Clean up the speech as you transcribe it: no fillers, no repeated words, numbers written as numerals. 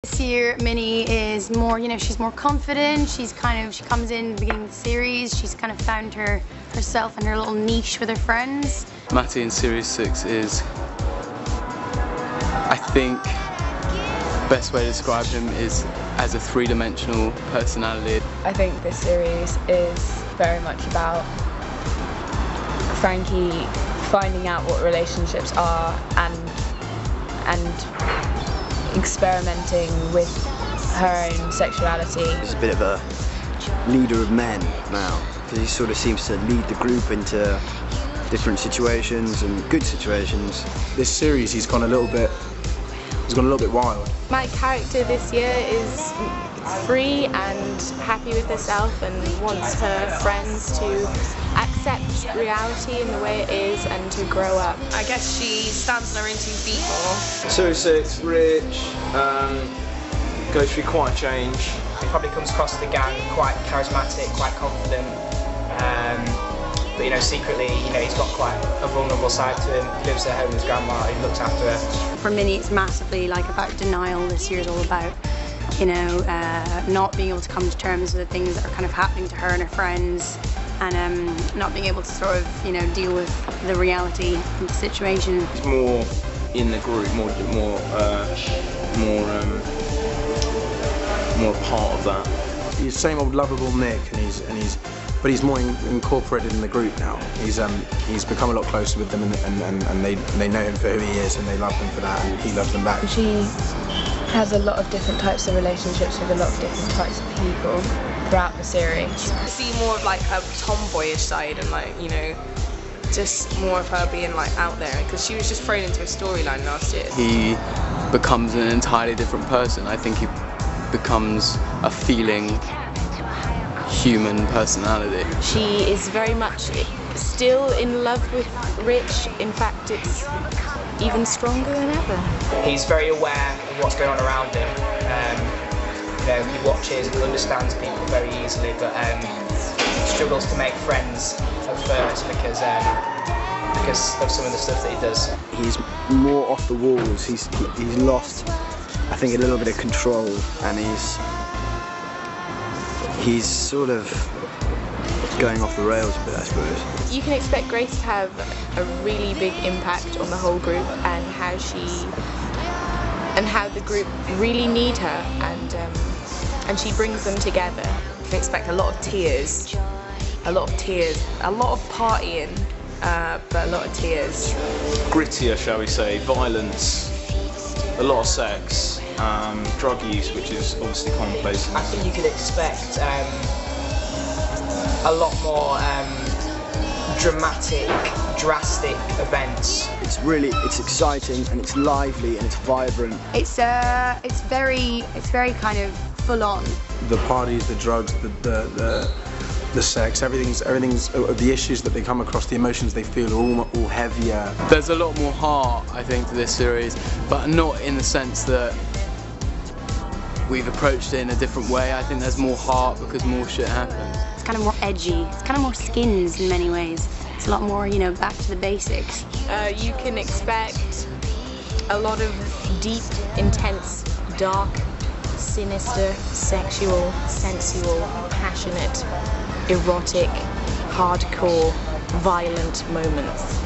This year, Minnie is more, she's more confident. She comes in the beginning of the series. She's kind of found herself and her little niche with her friends. Matty in Series 6 is, I think, best way to describe him is as a three-dimensional personality. I think this series is very much about Frankie finding out what relationships are and experimenting with her own sexuality. He's a bit of a leader of men now, because he sort of seems to lead the group into different situations and good situations. This series he's gone a little bit wild. My character this year is free and happy with herself and wants her friends to accept reality in the way it is and to grow up. I guess she stands on her own 2 feet more. Series 6, Rich, goes through quite a change. He probably comes across to the gang quite charismatic, quite confident, but secretly, he's got quite a vulnerable side to him. He lives at home with his grandma, he looks after her. For Minnie, it's massively about denial. This year is all about, not being able to come to terms with the things that are kind of happening to her and her friends, and not being able to sort of, deal with the reality of the situation. He's more in the group, more part of that. He's the same old lovable Nick, but he's more incorporated in the group now. He's become a lot closer with them, and they know him for who he is, and they love him for that, and he loves them back. She has a lot of different types of relationships with a lot of different types of people throughout the series. I see more of like her tomboyish side and just more of her being out there, because she was just thrown into a storyline last year. He becomes an entirely different person. I think he becomes a feeling human personality. She is very much still in love with Rich. In fact, it's even stronger than ever. He's very aware of what's going on around him. He watches and understands people very easily, but struggles to make friends at first because of some of the stuff that he does. He's more off the walls. He's lost, I think, a little bit of control, and he's sort of going off the rails a bit, I suppose. You can expect Grace to have a really big impact on the whole group and how the group really need her, and she brings them together. You can expect a lot of tears, a lot of partying, but a lot of tears. Grittier, shall we say, violence, a lot of sex, drug use, which is obviously commonplace. I think you could expect a lot more dramatic, drastic events. It's exciting, and it's lively, and it's vibrant. It's very kind of full on. The parties, the drugs, the sex, everything's the issues that they come across, the emotions they feel are all heavier. There's a lot more heart, I think, to this series, but not in the sense that we've approached it in a different way. I think there's more heart because more shit happens. It's kind of more edgy. It's kind of more Skins in many ways. It's a lot more, back to the basics. You can expect a lot of deep, intense, dark, sinister, sexual, sensual, passionate, erotic, hardcore, violent moments.